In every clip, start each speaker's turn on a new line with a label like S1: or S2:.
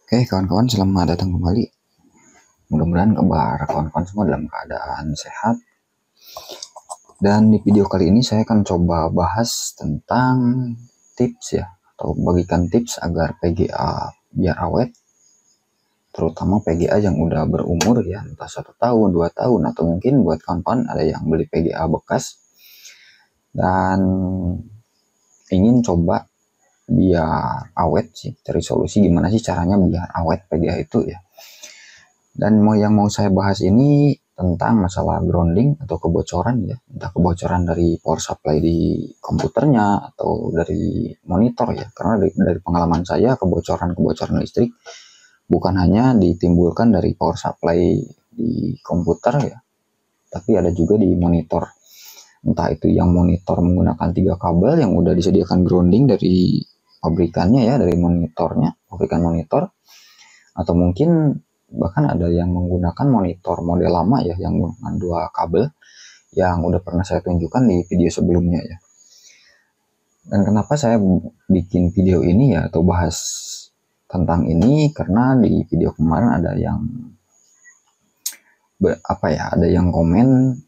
S1: Oke, kawan-kawan, selamat datang kembali. Mudah-mudahan kabar kawan-kawan semua dalam keadaan sehat. Dan di video kali ini saya akan coba bahas tentang tips ya, atau bagikan tips agar PGA biar awet, terutama PGA yang udah berumur ya, entah 1 tahun, 2 tahun, atau mungkin buat kawan-kawan ada yang beli PGA bekas dan ingin coba biar awet sih, cari solusi gimana sih caranya biar awet PGA itu ya. Dan yang mau saya bahas ini tentang masalah grounding atau kebocoran ya, entah kebocoran dari power supply di komputernya atau dari monitor ya. Karena dari pengalaman saya, kebocoran listrik bukan hanya ditimbulkan dari power supply di komputer ya, tapi ada juga di monitor. Entah itu yang monitor menggunakan 3 kabel yang udah disediakan grounding dari pabrikannya ya, dari monitornya, pabrikan monitor, atau mungkin bahkan ada yang menggunakan monitor model lama ya, yang menggunakan 2 kabel yang udah pernah saya tunjukkan di video sebelumnya ya. Dan kenapa saya bikin video ini ya, atau bahas tentang ini, karena di video kemarin ada yang ada yang komen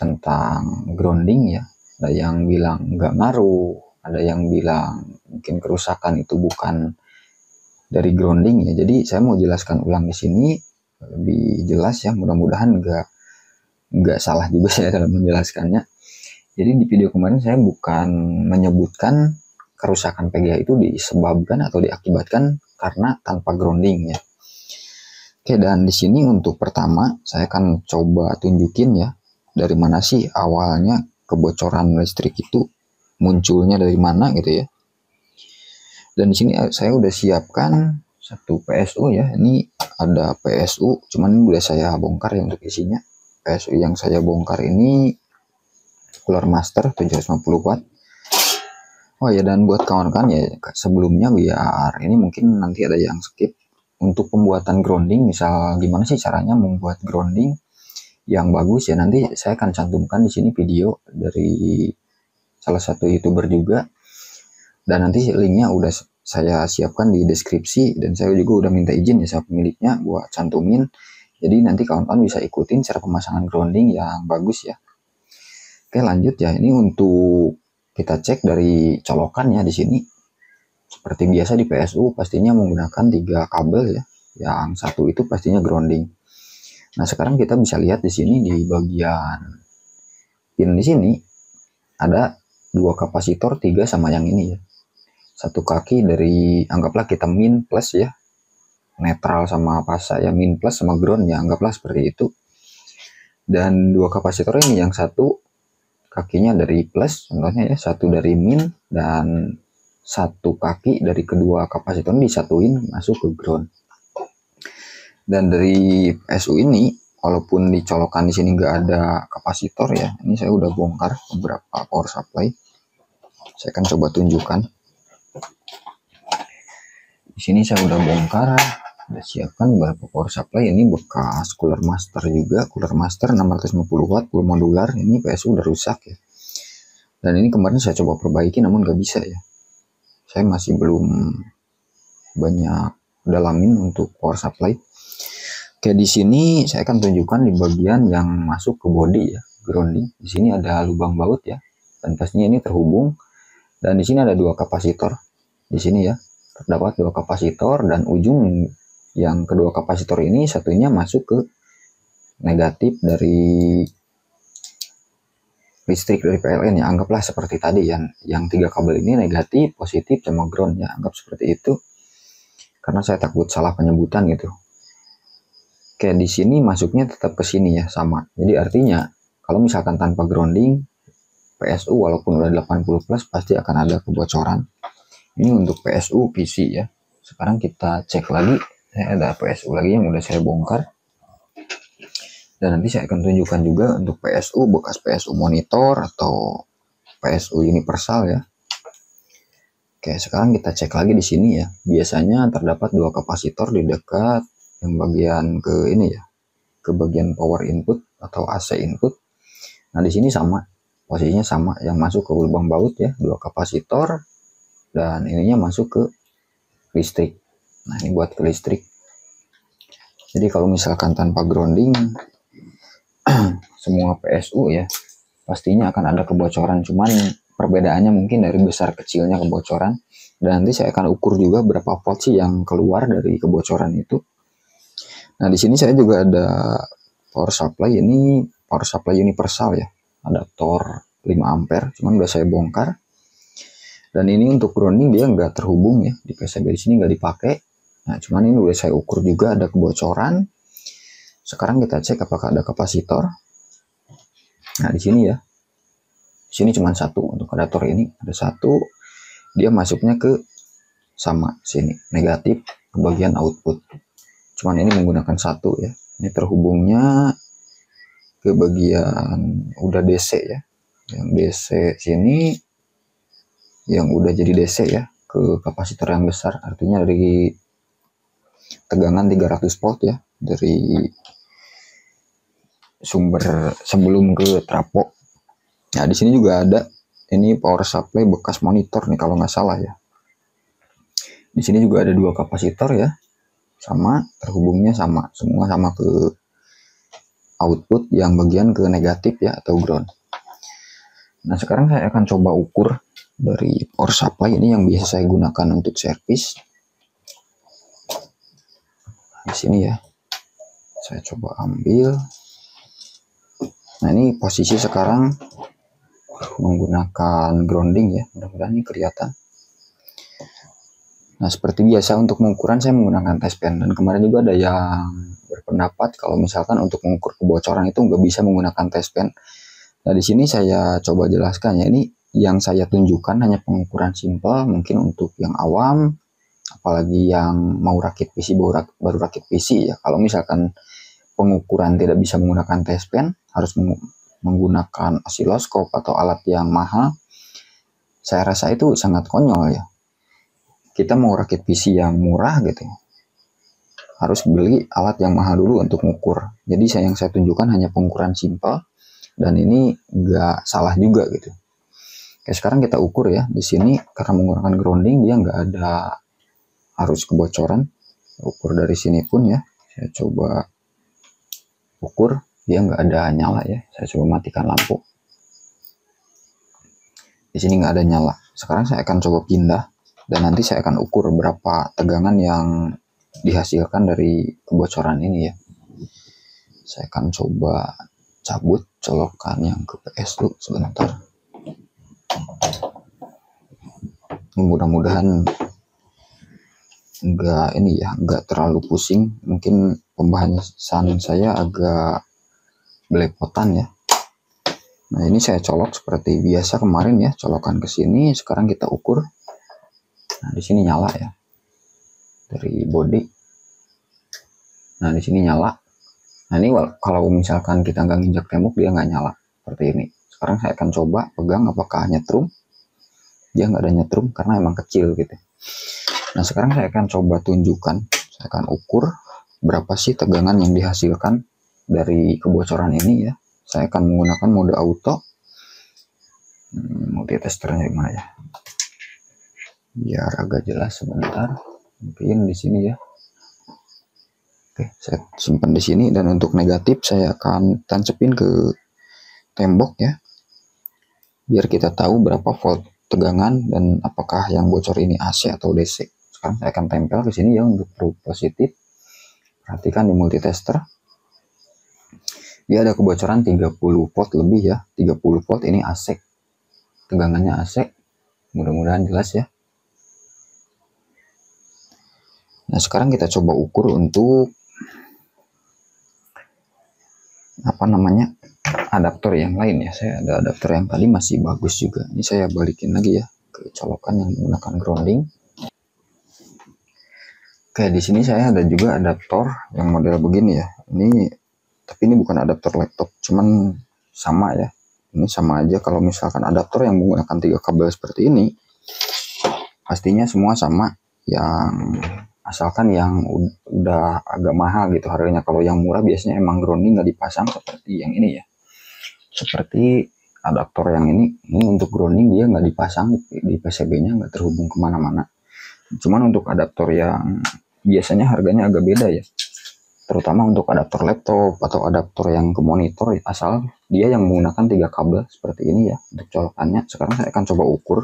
S1: tentang grounding ya, ada yang bilang nggak ngaruh, ada yang bilang mungkin kerusakan itu bukan dari grounding ya. Jadi saya mau jelaskan ulang di sini lebih jelas ya, mudah-mudahan nggak salah juga saya dalam menjelaskannya. Jadi di video kemarin saya bukan menyebutkan kerusakan PGA itu disebabkan atau diakibatkan karena tanpa grounding ya. Oke, dan di sini untuk pertama saya akan coba tunjukin ya, dari mana sih awalnya kebocoran listrik itu munculnya dari mana gitu ya. Dan di sini saya udah siapkan satu PSU ya. Ini ada PSU, cuman ini udah saya bongkar ya untuk isinya. PSU yang saya bongkar ini Cooler Master 750 watt. Oh ya, dan buat kawan-kawan ya, sebelumnya biar ini mungkin nanti ada yang skip, untuk pembuatan grounding, misal gimana sih caranya membuat grounding yang bagus ya, nanti saya akan cantumkan di sini video dari salah satu YouTuber juga, dan nanti linknya udah saya siapkan di deskripsi, dan saya juga udah minta izin ya sama pemiliknya buat cantumin. Jadi nanti kawan-kawan bisa ikutin cara pemasangan grounding yang bagus ya. Oke, lanjut ya. Ini untuk kita cek dari colokannya di sini. Seperti biasa di PSU pastinya menggunakan 3 kabel ya. Yang satu itu pastinya grounding. Nah, sekarang kita bisa lihat di sini di bagian pin di sini ada 2 kapasitor 3 sama yang ini ya. Satu kaki dari, anggaplah kita min plus ya, netral sama fasa ya, min plus sama ground ya, anggaplah seperti itu. Dan 2 kapasitor ini, yang satu kakinya dari plus contohnya ya, satu dari min, dan satu kaki dari kedua kapasitor disatuin masuk ke ground. Dan dari PSU ini, walaupun dicolokan di sini nggak ada kapasitor ya, ini saya udah bongkar beberapa power supply. Saya akan coba tunjukkan. Di sini saya udah bongkar, udah siapkan beberapa power supply. Ini bekas Cooler Master juga, Cooler Master 650 watt full modular. Ini PSU udah rusak ya. Dan ini kemarin saya coba perbaiki namun nggak bisa ya. Saya masih belum banyak dalamin untuk power supply. Oke, di sini saya akan tunjukkan di bagian yang masuk ke body ya, grounding. Di sini ada lubang baut ya, dan pastinya ini terhubung. Dan di sini ada 2 kapasitor. Di sini ya, terdapat 2 kapasitor, dan ujung yang kedua kapasitor ini satunya masuk ke negatif dari listrik dari PLN ya. Anggaplah seperti tadi yang 3 kabel ini negatif, positif, sama ground ya. Anggap seperti itu. Karena saya takut salah penyebutan gitu. Oke, di sini masuknya tetap ke sini ya, sama. Jadi artinya kalau misalkan tanpa grounding, PSU walaupun udah 80 plus pasti akan ada kebocoran. Ini untuk PSU PC ya. Sekarang kita cek lagi. Ada PSU lagi yang udah saya bongkar. Dan nanti saya akan tunjukkan juga untuk PSU bekas PSU monitor atau PSU universal ya. Oke, sekarang kita cek lagi di sini ya. Biasanya terdapat 2 kapasitor di dekat yang bagian ke ini ya, ke bagian power input atau AC input. Nah, di sini sama, posisinya sama, yang masuk ke lubang baut ya, 2 kapasitor, dan ininya masuk ke listrik. Nah ini buat ke listrik. Jadi kalau misalkan tanpa grounding semua PSU ya pastinya akan ada kebocoran, cuman perbedaannya mungkin dari besar kecilnya kebocoran. Dan nanti saya akan ukur juga berapa volt sih yang keluar dari kebocoran itu. Nah di sini saya juga ada power supply, ini power supply universal ya, adaptor 5 ampere, cuman udah saya bongkar. Dan ini untuk grounding dia nggak terhubung ya, di PCB di sini nggak dipakai. Nah cuman ini udah saya ukur juga ada kebocoran. Sekarang kita cek apakah ada kapasitor. Nah di sini ya, di sini cuma satu untuk adaptor ini ada satu, dia masuknya ke sama sini negatif ke bagian output. Cuman ini menggunakan satu ya, ini terhubungnya ke bagian udah DC ya, yang DC sini yang udah jadi DC ya ke kapasitor yang besar, artinya dari tegangan 300 volt ya dari sumber sebelum ke trafo. Nah di sini juga ada ini power supply bekas monitor nih kalau nggak salah ya. Di sini juga ada 2 kapasitor ya, sama terhubungnya sama, semua sama ke output yang bagian ke negatif ya atau ground. Nah sekarang saya akan coba ukur dari power supply ini yang biasa saya gunakan untuk servis. Di sini ya, saya coba ambil. Nah ini posisi sekarang menggunakan grounding ya, mudah-mudahan ini kelihatan. Nah seperti biasa untuk pengukuran saya menggunakan test pen, dan kemarin juga ada yang berpendapat kalau misalkan untuk mengukur kebocoran itu nggak bisa menggunakan test pen. Nah di sini saya coba jelaskan ya, ini yang saya tunjukkan hanya pengukuran simpel, mungkin untuk yang awam, apalagi yang mau rakit PC baru rakit PC ya. Kalau misalkan pengukuran tidak bisa menggunakan test pen, harus menggunakan osiloskop atau alat yang mahal, saya rasa itu sangat konyol ya. Kita mau rakit PC yang murah gitu, harus beli alat yang mahal dulu untuk mengukur. Jadi yang saya tunjukkan hanya pengukuran simpel, dan ini nggak salah juga gitu. Oke, sekarang kita ukur ya. Di sini karena menggunakan grounding dia nggak ada arus kebocoran. Ukur dari sini pun ya, saya coba ukur dia nggak ada nyala ya. Saya coba matikan lampu. Di sini nggak ada nyala. Sekarang saya akan coba pindah dan nanti saya akan ukur berapa tegangan yang dihasilkan dari kebocoran ini ya. Saya akan coba cabut colokan yang ke PS dulu sebentar. Mudah-mudahan nggak terlalu pusing. Mungkin pembahasan saya agak belepotan ya. Nah ini saya colok seperti biasa kemarin ya, colokan ke sini. Sekarang kita ukur. Nah di sini nyala ya dari body. Nah di sini nyala. Nah ini kalau misalkan kita nggak nginjak tembok dia nggak nyala seperti ini. Sekarang saya akan coba pegang apakah nyetrum. Dia nggak ada nyetrum karena emang kecil gitu. Nah sekarang saya akan coba tunjukkan, saya akan ukur berapa sih tegangan yang dihasilkan dari kebocoran ini ya. Saya akan menggunakan mode auto. Multitesternya gimana ya, biar agak jelas sebentar. Mungkin di sini ya. Oke, saya simpan di sini, dan untuk negatif saya akan tancapin ke tembok ya, biar kita tahu berapa volt tegangan dan apakah yang bocor ini AC atau DC. Sekarang saya akan tempel ke sini ya untuk positif. Perhatikan di multitester. Dia ada kebocoran 30 volt lebih ya, 30 volt ini AC. Tegangannya AC. Mudah-mudahan jelas ya. Nah, sekarang kita coba ukur untuk adaptor yang lain ya. Saya ada adaptor yang tadi masih bagus juga. Ini saya balikin lagi ya ke colokan yang menggunakan grounding. Oke, di sini saya ada juga adaptor yang model begini ya. Tapi ini bukan adaptor laptop, cuman sama ya. Ini sama aja kalau misalkan adaptor yang menggunakan 3 kabel seperti ini, pastinya semua sama. Yang asalkan yang udah agak mahal gitu harganya. Kalau yang murah biasanya emang grounding nggak dipasang seperti yang ini ya. Seperti adaptor yang ini untuk grounding dia nggak dipasang di PCB-nya, nggak terhubung kemana-mana. Cuman untuk adaptor yang biasanya harganya agak beda ya, terutama untuk adaptor laptop atau adaptor yang ke monitor, asal dia yang menggunakan 3 kabel seperti ini ya untuk colokannya. Sekarang saya akan coba ukur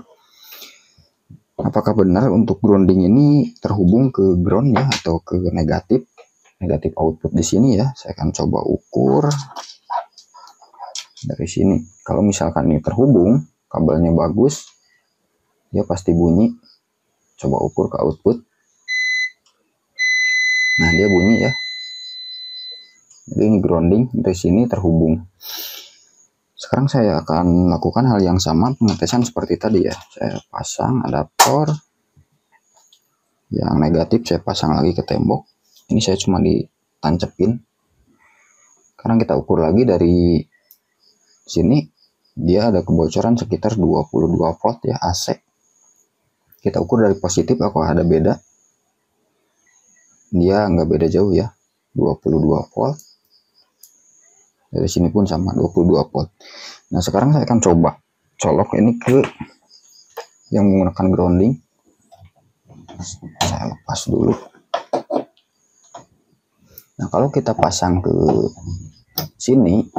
S1: apakah benar untuk grounding ini terhubung ke ground ya atau ke negatif output di sini ya. Saya akan coba ukur dari sini. Kalau misalkan ini terhubung, kabelnya bagus, dia pasti bunyi. Coba ukur ke output. Nah, dia bunyi ya. Jadi ini grounding, dari sini terhubung. Sekarang saya akan lakukan hal yang sama, pengetesan seperti tadi ya. Saya pasang adaptor yang negatif, saya pasang lagi ke tembok. Ini saya cuma ditancepin. Sekarang kita ukur lagi dari sini, dia ada kebocoran sekitar 22 volt ya AC. Kita ukur dari positif apakah ada beda. Dia nggak beda jauh ya, 22 volt. Dari sini pun sama 22 volt. Nah, sekarang saya akan coba colok ini ke yang menggunakan grounding. Saya lepas dulu. Nah, kalau kita pasang ke sini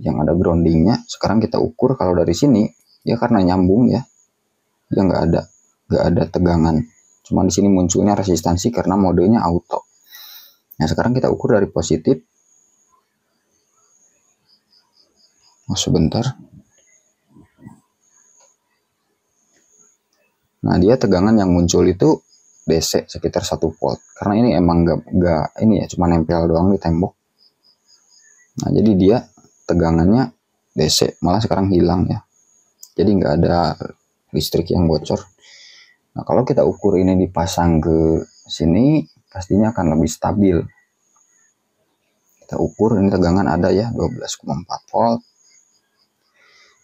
S1: yang ada groundingnya, sekarang kita ukur kalau dari sini ya, karena nyambung ya, dia nggak ada tegangan. Cuma di sini munculnya resistansi karena modenya auto. Nah, sekarang kita ukur dari positif. Oh, sebentar. Nah, dia tegangan yang muncul itu DC sekitar 1 volt. Karena ini emang nggak ini ya, cuma nempel doang di tembok. Nah, jadi dia tegangannya DC, malah sekarang hilang ya. Jadi nggak ada listrik yang bocor. Nah, kalau kita ukur ini dipasang ke sini, pastinya akan lebih stabil. Kita ukur ini tegangan ada ya, 12,4 volt.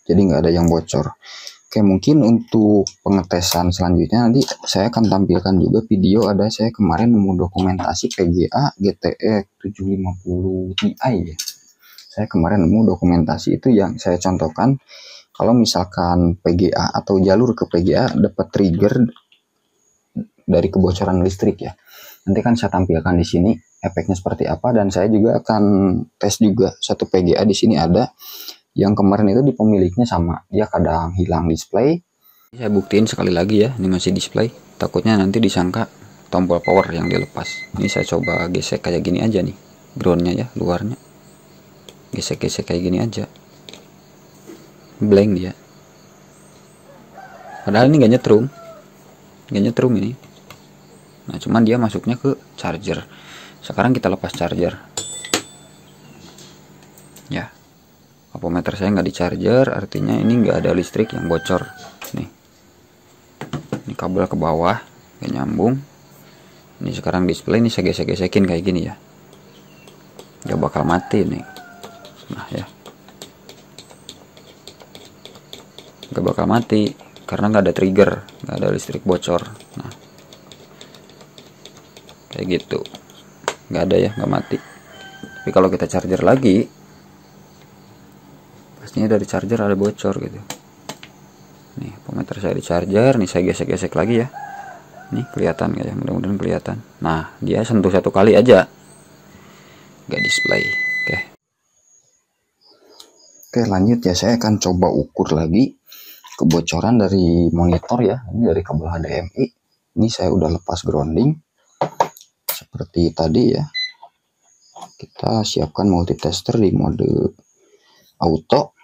S1: Jadi nggak ada yang bocor. Oke, mungkin untuk pengetesan selanjutnya nanti saya akan tampilkan juga video, ada saya kemarin nemu dokumentasi PGA GTE 750 Ti ya. Saya kemarin nemu dokumentasi itu yang saya contohkan kalau misalkan PGA atau jalur ke PGA dapat trigger dari kebocoran listrik ya. Nanti kan saya tampilkan di sini efeknya seperti apa, dan saya juga akan tes juga satu PGA di sini ada yang kemarin itu di pemiliknya sama, dia kadang hilang display. Saya buktiin sekali lagi ya, ini masih display. Takutnya nanti disangka tombol power yang dilepas. Ini saya coba gesek kayak gini aja nih, groundnya ya, luarnya. Gesek-gesek kayak gini aja, blank dia. Padahal ini gak nyetrum ini. Nah, cuman dia masuknya ke charger. Sekarang kita lepas charger. Ya. Apometer saya nggak di charger, artinya ini nggak ada listrik yang bocor. Nih, ini kabel ke bawah nggak nyambung. Ini sekarang display, ini saya gesek-gesekin kayak gini ya, nggak bakal mati nih. Nah ya, nggak bakal mati karena nggak ada trigger, nggak ada listrik bocor. Nah, kayak gitu, nggak ada ya, nggak mati. Tapi kalau kita charger lagi, pastinya dari charger ada bocor gitu. Nih, apometer saya di charger, nih saya gesek-gesek lagi ya. Nih kelihatan nggak ya? Mudah-mudahan kelihatan. Nah, dia sentuh satu kali aja, nggak display. Oke, lanjut ya, saya akan coba ukur lagi kebocoran dari monitor ya. Ini dari kabel HDMI. Ini saya udah lepas grounding seperti tadi ya. Kita siapkan multitester di mode auto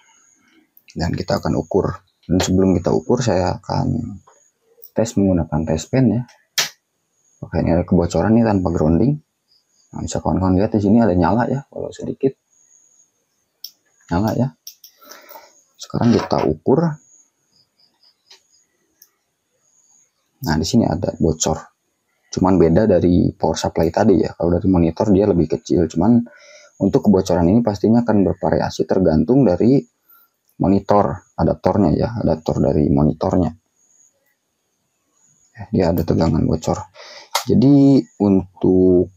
S1: dan kita akan ukur. Dan sebelum kita ukur, saya akan tes menggunakan test pen ya. Oke, ini ada kebocoran nih tanpa grounding. Nah, bisa kawan-kawan lihat di sini ada nyala ya, walau sedikit nyala ya. Sekarang kita ukur. Nah, di sini ada bocor. Cuman beda dari power supply tadi ya. Kalau dari monitor dia lebih kecil. Cuman untuk kebocoran ini pastinya akan bervariasi tergantung dari monitor, adaptornya ya, adaptor dari monitornya. Dia ada tegangan bocor. Jadi untuk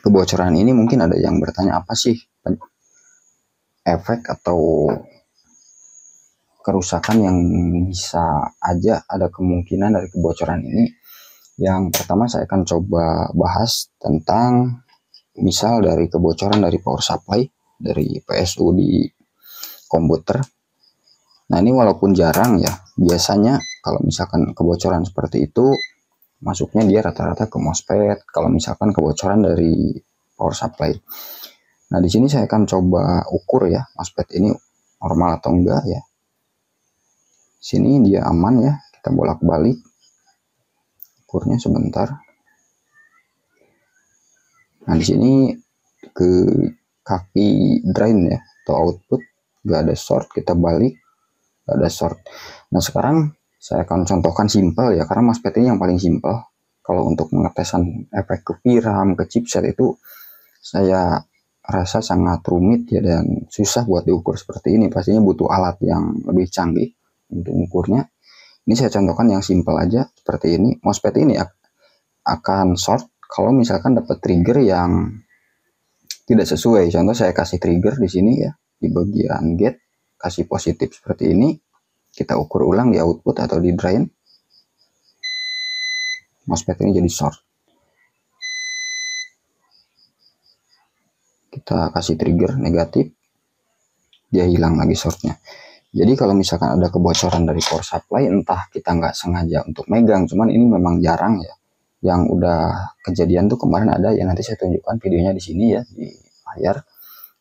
S1: kebocoran ini mungkin ada yang bertanya, apa sih efek atau kerusakan yang bisa aja ada kemungkinan dari kebocoran ini? Yang pertama saya akan coba bahas tentang misal dari kebocoran dari power supply dari PSU di komputer. Nah ini walaupun jarang ya, biasanya kalau misalkan kebocoran seperti itu masuknya dia rata-rata ke MOSFET. Kalau misalkan kebocoran dari power supply, nah di sini saya akan coba ukur ya MOSFET ini normal atau enggak ya. Sini dia aman ya, kita bolak-balik ukurnya sebentar. Nah di sini ke kaki drain ya atau output nggak ada short, kita balik nggak ada short. Nah sekarang saya akan contohkan simpel ya, karena MOSFET ini yang paling simpel. Kalau untuk pengetesan efek ke VRAM, ke chipset itu saya rasa sangat rumit ya dan susah buat diukur seperti ini. Pastinya butuh alat yang lebih canggih untuk ukurnya. Ini saya contohkan yang simpel aja seperti ini. MOSFET ini akan short kalau misalkan dapat trigger yang tidak sesuai. Contoh saya kasih trigger di sini ya, di bagian gate kasih positif seperti ini. Kita ukur ulang di output atau di drain, MOSFET ini jadi short. Kita kasih trigger negatif, dia hilang lagi shortnya. Jadi kalau misalkan ada kebocoran dari power supply, entah kita nggak sengaja untuk megang, cuman ini memang jarang ya. Yang udah kejadian tuh kemarin ada, ya nanti saya tunjukkan videonya di sini ya, di layar.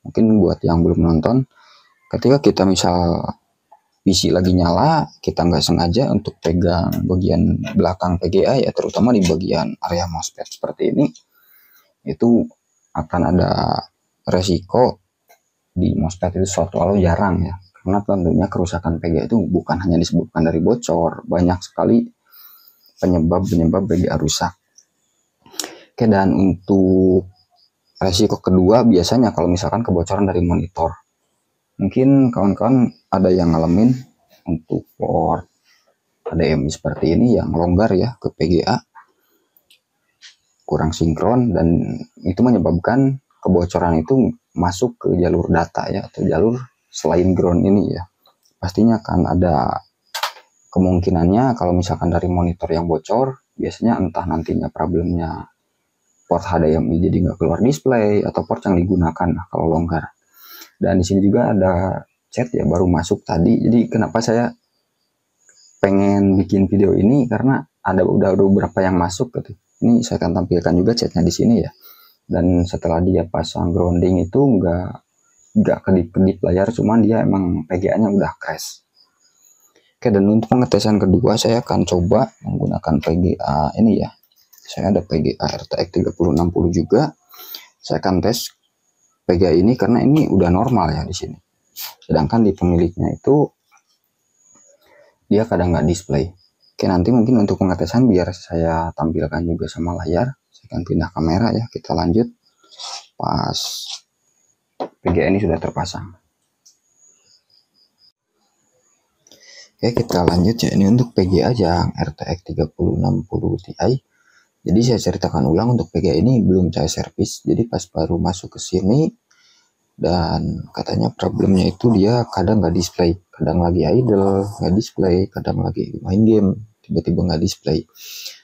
S1: Mungkin buat yang belum nonton, ketika kita misal PC lagi nyala, kita nggak sengaja untuk pegang bagian belakang PGA ya, terutama di bagian area MOSFET seperti ini, itu akan ada resiko di MOSFET itu short, walau jarang ya, karena tentunya kerusakan PGA itu bukan hanya disebabkan dari bocor, banyak sekali penyebab PGA rusak. Oke, dan untuk resiko kedua biasanya kalau misalkan kebocoran dari monitor. Mungkin kawan-kawan ada yang ngalamin untuk port HDMI seperti ini yang longgar ya ke PGA, kurang sinkron, dan itu menyebabkan kebocoran itu masuk ke jalur data ya, atau jalur selain ground ini ya. Pastinya akan ada kemungkinannya kalau misalkan dari monitor yang bocor, biasanya entah nantinya problemnya port HDMI jadi nggak keluar display, atau port yang digunakan kalau longgar. Dan di sini juga ada chat ya baru masuk tadi. Jadi kenapa saya pengen bikin video ini, karena udah beberapa yang masuk gitu. Ini saya akan tampilkan juga chatnya di sini ya. Dan setelah dia pasang grounding itu nggak kedip-kedip layar, cuman dia emang PGA-nya udah crash. Oke, dan untuk pengetesan kedua saya akan coba menggunakan PGA ini ya. Saya ada PGA RTX 3060 juga. Saya akan tes PGA ini karena ini udah normal ya di sini. Sedangkan di pemiliknya itu dia kadang nggak display. Oke, nanti mungkin untuk pengetesan biar saya tampilkan juga sama layar. Saya akan pindah kamera ya. Kita lanjut pas PGA ini sudah terpasang. Oke, kita lanjut ya. Ini untuk PGA yang RTX 3060 Ti. Jadi saya ceritakan ulang, untuk PGA ini belum saya servis. Jadi pas baru masuk ke sini, dan katanya problemnya itu dia kadang nggak display, kadang lagi idle nggak display, kadang lagi main game tiba-tiba nggak display.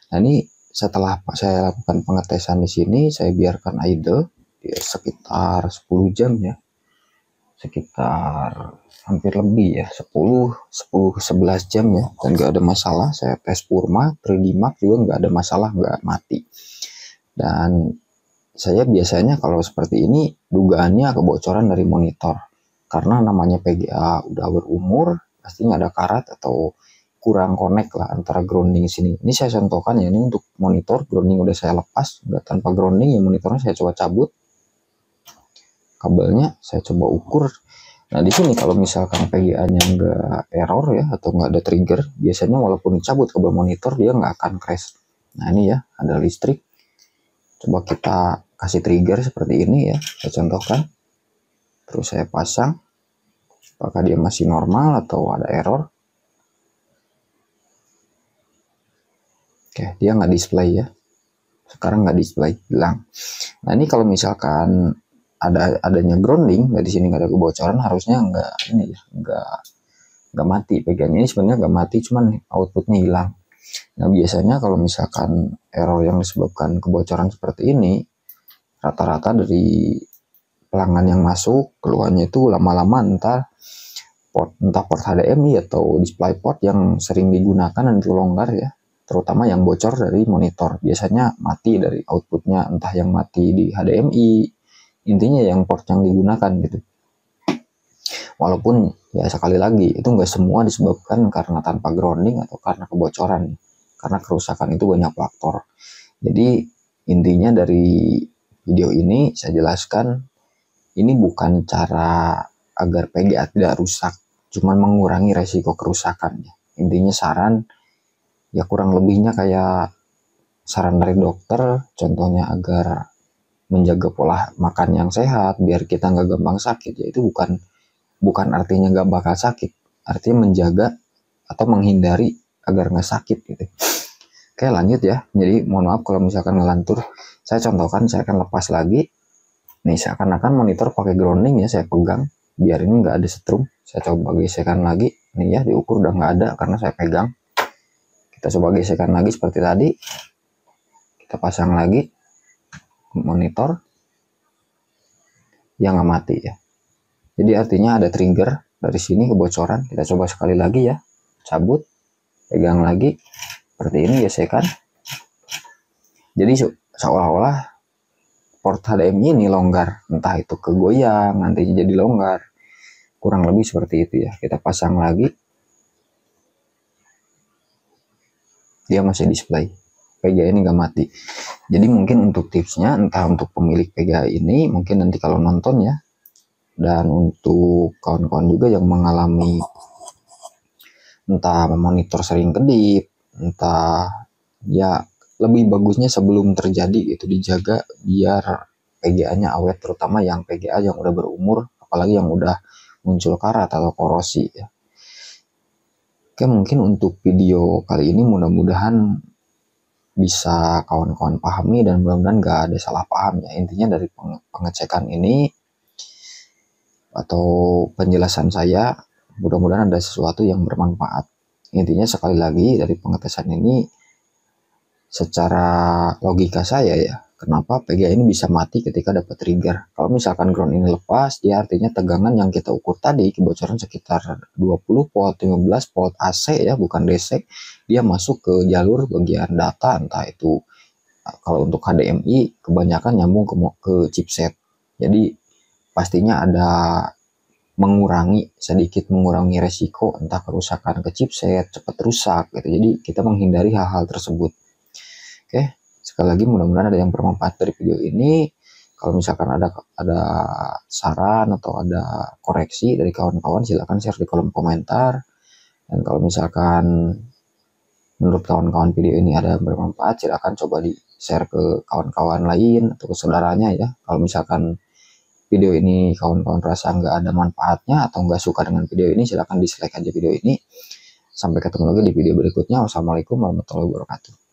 S1: Nah ini setelah saya lakukan pengetesan di sini, saya biarkan idle sekitar 10 jam ya, sekitar hampir lebih ya, 10-11 jam ya, dan nggak ada masalah. Saya tes Purma 3D Mark juga nggak ada masalah, nggak mati. Dan saya biasanya kalau seperti ini dugaannya kebocoran dari monitor, karena namanya PGA udah berumur, pastinya ada karat atau kurang connect lah antara grounding sini. Ini saya contohkan ya, ini untuk monitor grounding udah saya lepas, udah tanpa grounding ya, monitornya saya coba cabut kabelnya, saya coba ukur. Nah di sini kalau misalkan PGA-nya nggak error ya, atau nggak ada trigger, biasanya walaupun dicabut kabel monitor dia nggak akan crash. Nah ini ya ada listrik. Coba kita kasih trigger seperti ini ya, saya contohkan. Terus saya pasang, apakah dia masih normal atau ada error. Oke, dia nggak display ya. Sekarang nggak display, hilang. Nah ini kalau misalkan adanya grounding, di sini nggak ada kebocoran, harusnya nggak ini ya, nggak mati PGA-nya. Ini sebenarnya nggak mati, cuman outputnya hilang. Nah, biasanya kalau misalkan error yang disebabkan kebocoran seperti ini, rata-rata dari pelanggan yang masuk, keluhannya itu lama-lama entah port HDMI atau display port yang sering digunakan dan itu longgar ya, terutama yang bocor dari monitor. Biasanya mati dari outputnya, entah yang mati di HDMI, intinya yang port yang digunakan gitu. Walaupun ya sekali lagi itu nggak semua disebabkan karena tanpa grounding atau karena kebocoran, karena kerusakan itu banyak faktor. Jadi intinya dari video ini saya jelaskan, ini bukan cara agar PGA tidak rusak, cuman mengurangi resiko kerusakan. Intinya saran ya kurang lebihnya kayak saran dari dokter, contohnya agar menjaga pola makan yang sehat biar kita nggak gampang sakit. Ya itu bukan artinya nggak bakal sakit, artinya menjaga atau menghindari agar nggak sakit gitu. Oke, lanjut ya. Jadi mohon maaf kalau misalkan ngelantur. Saya contohkan, saya akan lepas lagi. Nih seakan-akan monitor pakai grounding ya, saya pegang biar ini nggak ada setrum. Saya coba gesekan lagi. Nih ya, diukur udah nggak ada karena saya pegang. Kita coba gesekan lagi seperti tadi. Kita pasang lagi monitor. Ya nggak mati ya. Jadi artinya ada trigger dari sini kebocoran. Kita coba sekali lagi ya. Cabut, pegang lagi. Seperti ini gesekan. Jadi seolah-olah port HDMI ini longgar, entah itu kegoyang, nantinya jadi longgar, kurang lebih seperti itu ya. Kita pasang lagi, dia masih display, PGA ini nggak mati. Jadi mungkin untuk tipsnya, entah untuk pemilik PGA ini, mungkin nanti kalau nonton ya, dan untuk kawan-kawan juga yang mengalami entah monitor sering kedip, entah ya lebih bagusnya sebelum terjadi itu dijaga biar PGA-nya awet, terutama yang PGA yang udah berumur, apalagi yang udah muncul karat atau korosi ya. Oke, mungkin untuk video kali ini mudah-mudahan bisa kawan-kawan pahami dan mudah-mudahan gak ada salah paham ya. Intinya dari pengecekan ini atau penjelasan saya, mudah-mudahan ada sesuatu yang bermanfaat. Intinya sekali lagi dari pengetesan ini, secara logika saya ya, kenapa PGA ini bisa mati ketika dapat trigger. Kalau misalkan ground ini lepas, dia artinya tegangan yang kita ukur tadi, kebocoran sekitar 20 volt, 15 volt AC ya, bukan DC, dia masuk ke jalur bagian data, entah itu kalau untuk HDMI kebanyakan nyambung ke chipset. Jadi pastinya ada sedikit mengurangi resiko entah kerusakan ke chipset, cepat rusak gitu. Jadi kita menghindari hal-hal tersebut. Oke, sekali lagi mudah-mudahan ada yang bermanfaat dari video ini. Kalau misalkan ada saran atau ada koreksi dari kawan-kawan, silahkan share di kolom komentar. Dan kalau misalkan menurut kawan-kawan video ini ada yang bermanfaat, silahkan coba di share ke kawan-kawan lain atau ke saudaranya ya. Kalau misalkan video ini kawan-kawan rasa nggak ada manfaatnya atau nggak suka dengan video ini, silahkan dislike aja video ini. Sampai ketemu lagi di video berikutnya. Wassalamualaikum warahmatullahi wabarakatuh.